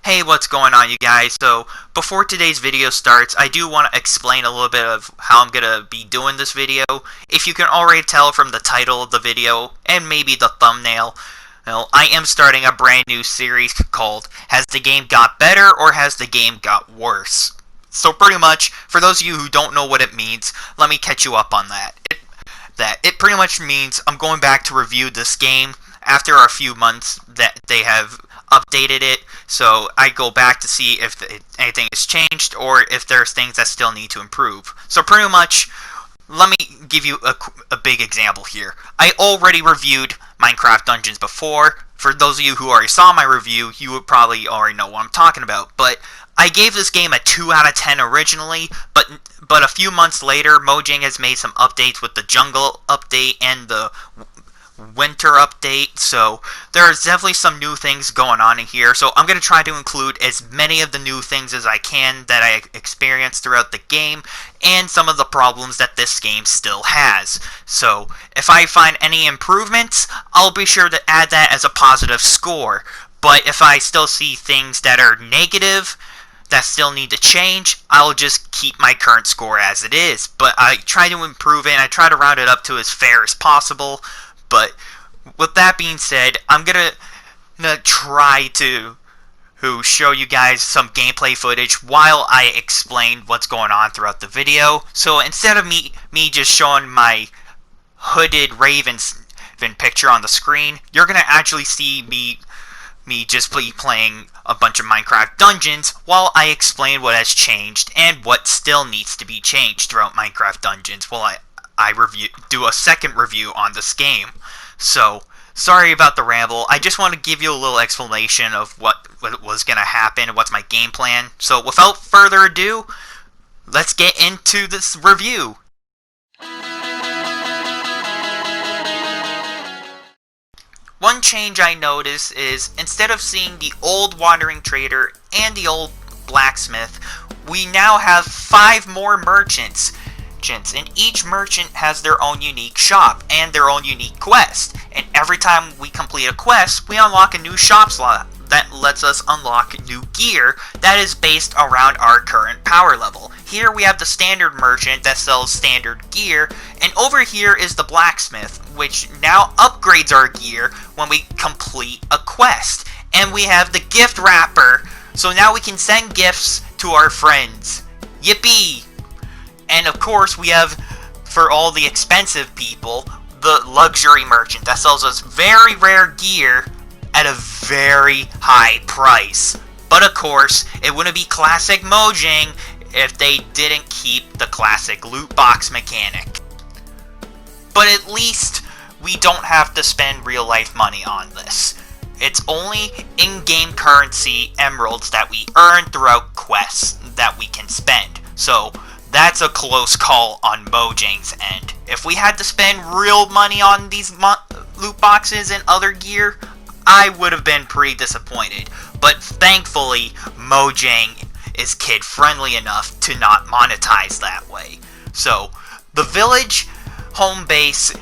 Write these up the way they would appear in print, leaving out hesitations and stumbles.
Hey, what's going on, you guys? So, before today's video starts, I do want to explain a little bit of how I'm going to be doing this video. If you can already tell from the title of the video, and maybe the thumbnail, well, I am starting a brand new series called Has the Game Got Better or Has the Game Got Worse? So pretty much, for those of you who don't know what it means, let me catch you up on that. It pretty much means I'm going back to review this game after a few months that they have updated it, so I go back to see if anything has changed or if there's things that still need to improve. So pretty much, let me give you a big example here. I already reviewed Minecraft Dungeons before. For those of you who already saw my review, you would probably already know what I'm talking about, but I gave this game a 2 out of 10 originally, but a few months later, Mojang has made some updates with the jungle update and the winter update, so there's definitely some new things going on in here. So I'm going to try to include as many of the new things as I can that I experienced throughout the game, and some of the problems that this game still has. So if I find any improvements, I'll be sure to add that as a positive score. But if I still see things that are negative, that still need to change, I'll just keep my current score as it is. But I try to improve it, and I try to round it up to as fair as possible. But with that being said, I'm gonna try to show you guys some gameplay footage while I explain what's going on throughout the video. So instead of me just showing my hooded Raven picture on the screen, you're gonna actually see me just playing a bunch of Minecraft Dungeons while I explain what has changed and what still needs to be changed throughout Minecraft Dungeons while I do a second review on this game. So, sorry about the ramble. I just want to give you a little explanation of what was going to happen and what's my game plan. So, without further ado, let's get into this review. One change I noticed is, instead of seeing the old wandering trader and the old blacksmith, we now have 5 more merchants, and each merchant has their own unique shop and their own unique quest. And every time we complete a quest, we unlock a new shop slot that lets us unlock new gear that is based around our current power level. Here we have the standard merchant that sells standard gear, and over here is the blacksmith, which now upgrades our gear when we complete a quest. And we have the gift wrapper, so now we can send gifts to our friends. Yippee! And of course, we have, for all the expensive people, the luxury merchant that sells us very rare gear at a very high price. But of course, it wouldn't be classic Mojang if they didn't keep the classic loot box mechanic. But at least we don't have to spend real life money on this. It's only in-game currency emeralds that we earn throughout quests that we can spend. So that's a close call on Mojang's end. If we had to spend real money on these loot boxes and other gear, I would have been pretty disappointed. But thankfully, Mojang is kid-friendly enough to not monetize that way. So, the village home base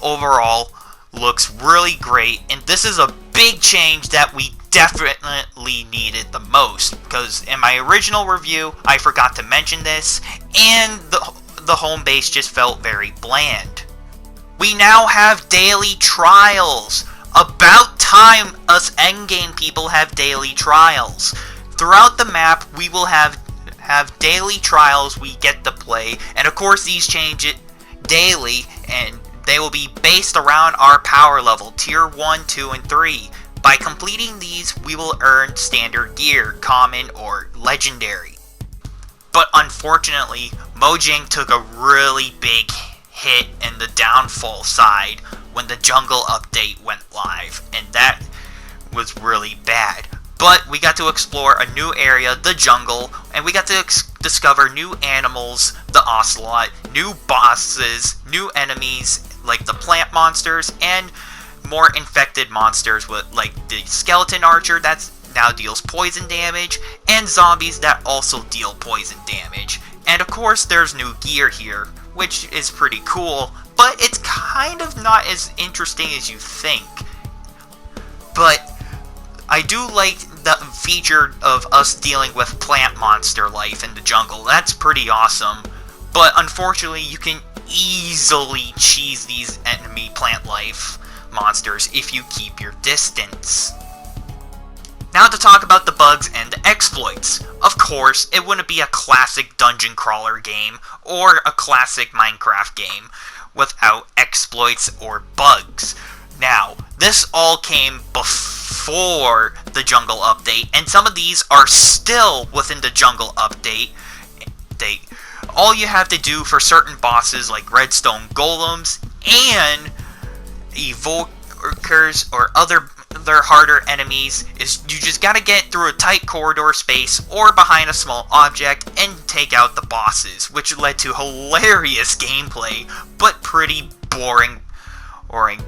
overall looks really great, and this is a big change that we definitely needed the most, because in my original review I forgot to mention this, and the home base just felt very bland. We now have daily trials. About time us endgame people have daily trials. Throughout the map we will have daily trials we get to play, and of course these change it daily, and they will be based around our power level, tier 1, 2, and 3. By completing these, we will earn standard gear, common, or legendary. But unfortunately, Mojang took a really big hit in the downfall side when the jungle update went live, and that was really bad. But we got to explore a new area, the jungle, and we got to discover new animals, the ocelot, new bosses, new enemies like the plant monsters, and more infected monsters with like the skeleton archer that now deals poison damage, and zombies that also deal poison damage. And of course there's new gear here, which is pretty cool, but it's kind of not as interesting as you think. But I do like the feature of us dealing with plant monster life in the jungle. That's pretty awesome. But unfortunately, you can easily cheese these enemy plant life monsters if you keep your distance. Now to talk about the bugs and the exploits. Of course, it wouldn't be a classic dungeon crawler game or a classic Minecraft game without exploits or bugs. Now, this all came before the jungle update, and some of these are still within the jungle update. All you have to do for certain bosses like redstone golems and evokers or other harder enemies is you just gotta get through a tight corridor space or behind a small object and take out the bosses, which led to hilarious gameplay but pretty boring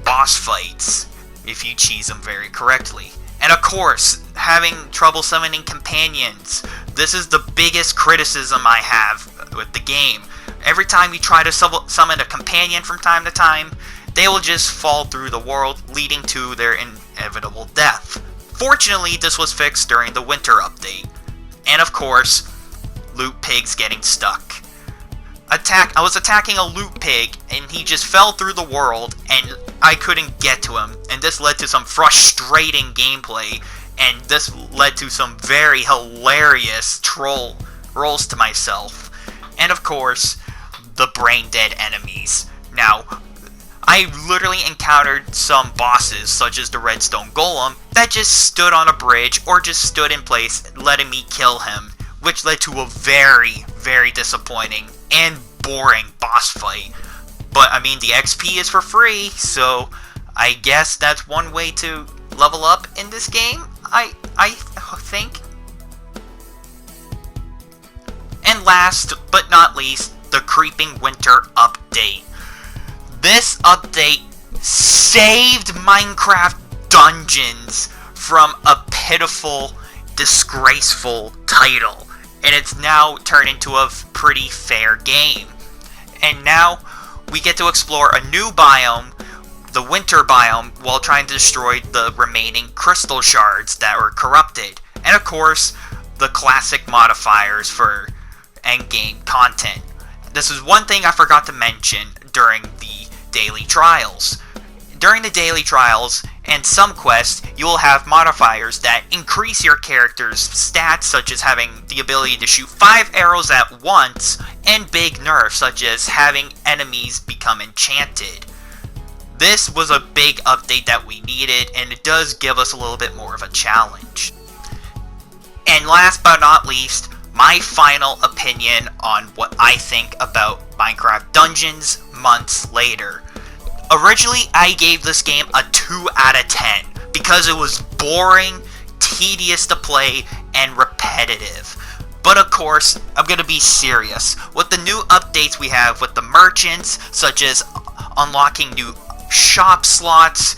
boss fights if you cheese them very correctly. And of course, having trouble summoning companions. This is the biggest criticism I have with the game. Every time you try to summon a companion from time to time, they will just fall through the world, leading to their inevitable death. Fortunately, this was fixed during the winter update. And of course, loot pigs getting stuck. I was attacking a loot pig, and he just fell through the world, and I couldn't get to him. And this led to some frustrating gameplay, and this led to some very hilarious troll rolls to myself. And of course, the brain dead enemies. Now, I literally encountered some bosses, such as the redstone golem, that just stood on a bridge or just stood in place, letting me kill him, which led to a very, very disappointing and boring boss fight. But I mean, the XP is for free, so I guess that's one way to level up in this game, I think. And last but not least, the Creeping Winter update. This update saved Minecraft Dungeons from a pitiful, disgraceful title, and it's now turned into a pretty fair game. And now we get to explore a new biome, the winter biome, while trying to destroy the remaining crystal shards that were corrupted. And of course, the classic modifiers for endgame content. This is one thing I forgot to mention during the daily trials. During the daily trials and some quests, you will have modifiers that increase your character's stats, such as having the ability to shoot 5 arrows at once, and big nerfs, such as having enemies become enchanted. This was a big update that we needed, and it does give us a little bit more of a challenge. And last but not least, my final opinion on what I think about Minecraft Dungeons months later. Originally, I gave this game a 2 out of 10 because it was boring, tedious to play, and repetitive. But of course, I'm gonna be serious. With the new updates we have with the merchants, such as unlocking new shop slots,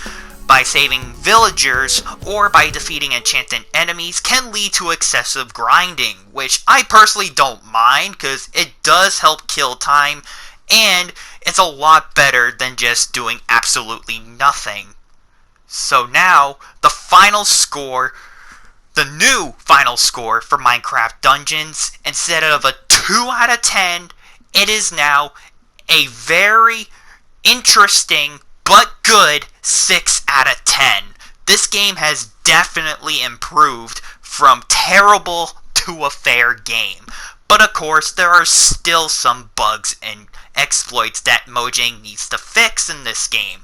by saving villagers, or by defeating enchanted enemies, can lead to excessive grinding, which I personally don't mind, because it does help kill time, and it's a lot better than just doing absolutely nothing. So now, the new final score for Minecraft Dungeons, instead of a 2 out of 10, it is now a very interesting but good 6 out of 10. This game has definitely improved from terrible to a fair game. But of course, there are still some bugs and exploits that Mojang needs to fix in this game.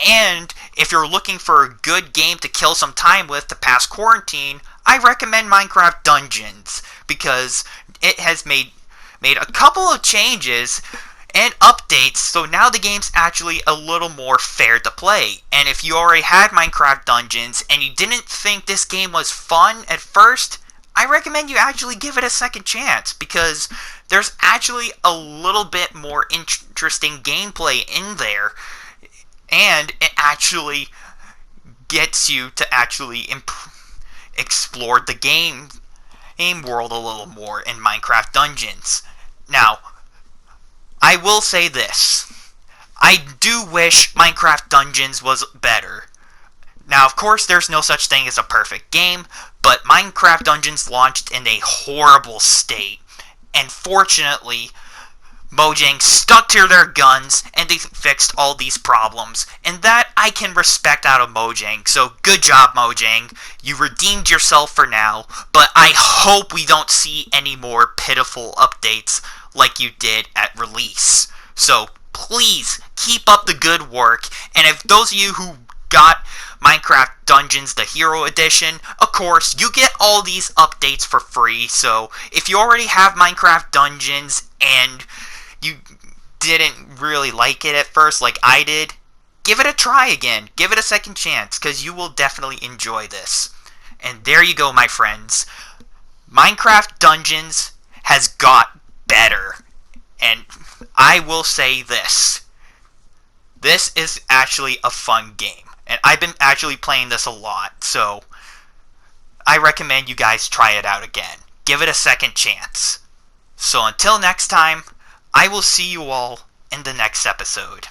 And if you're looking for a good game to kill some time with to pass quarantine, I recommend Minecraft Dungeons, because it has made a couple of changes and updates, so now the game's actually a little more fair to play. And if you already had Minecraft Dungeons and you didn't think this game was fun at first, I recommend you actually give it a second chance, because there's actually a little bit more interesting gameplay in there, and it actually gets you to actually explore the game world a little more in Minecraft Dungeons. Now, I will say this. I do wish Minecraft Dungeons was better. Now, of course, there's no such thing as a perfect game, but Minecraft Dungeons launched in a horrible state, and fortunately, Mojang stuck to their guns and they fixed all these problems, and that I can respect out of Mojang. So good job, Mojang. You redeemed yourself for now, but I hope we don't see any more pitiful updates like you did at release. So please keep up the good work, and if those of you who got Minecraft Dungeons, the Hero Edition, of course, you get all these updates for free. So if you already have Minecraft Dungeons and you didn't really like it at first like I did, give it a try again. Give it a second chance, because you will definitely enjoy this. And there you go, my friends. Minecraft Dungeons has got better. And I will say this. This is actually a fun game. And I've been actually playing this a lot, so I recommend you guys try it out again. Give it a second chance. So until next time, I will see you all in the next episode.